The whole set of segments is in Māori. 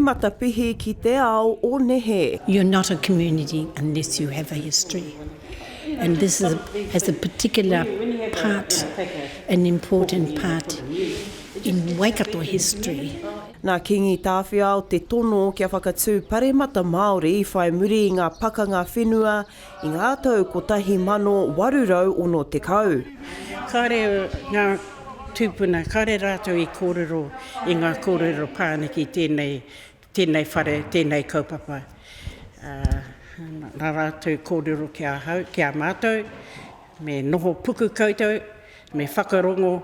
Matapihi ki te ao o nehe. You're not a community unless you have a history. And this has a particular part, an important part in Waikato history. Nā kingi tāwhia o te tono kia whakatū Paremata Māori I whai muri I ngā pakanga whenua I ngā tau kotahi mano warurau ono te kau. Kāre ngā tūpuna, kāre rātou I kōrero, I ngā kōrero pāniki tēnei whare, tēnei kaupapa. Nā rātou kōrero kia mātou, me noho puku koutou, me whakarongo,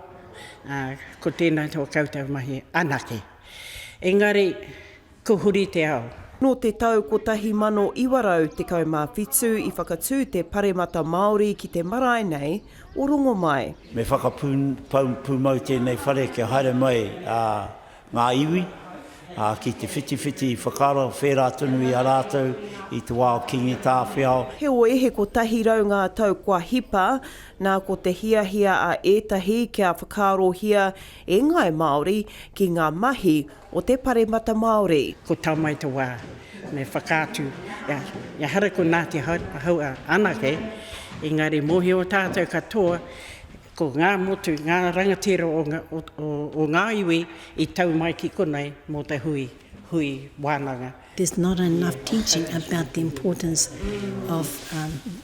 ko tēnei tō koutou mahi anake. Engari, ko huri te ao. No te tau kotahi mano iwarau te kaumāwhitu I whakatū te Paremata Māori ki te marae nei o rongo mai. Me whakapūmau tēnei whare kia haere mai ngā iwi, ki te whiti whakaro, whērā tunu I a rātou, I te wao kingi tāwhiao. He o ehe ko tahi rau ngā tau kua hipa, nā ko te hiahia a ētahi kia whakarohia e ngai Māori ki ngā mahi o te Paremata Māori. Ko tau mai te wā, me whakātu. Ia hara ko nā te haua anake, engari mohi o tātou katoa, ko ngā motu, ngā rangatira o ngā iwi I tau mai ki konei mō te hui wānanga. There's not enough teaching about the importance of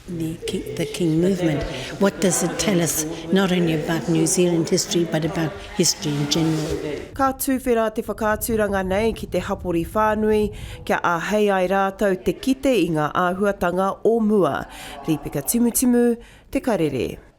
the King movement. What does it tell us, not only about New Zealand history, but about history in general? Ka tūwhera te whakāturanga nei ki te hapori whānui, kia āhei ai rātou te kite I ngā āhuatanga o mua. Ripika Timutimu, Te Karere.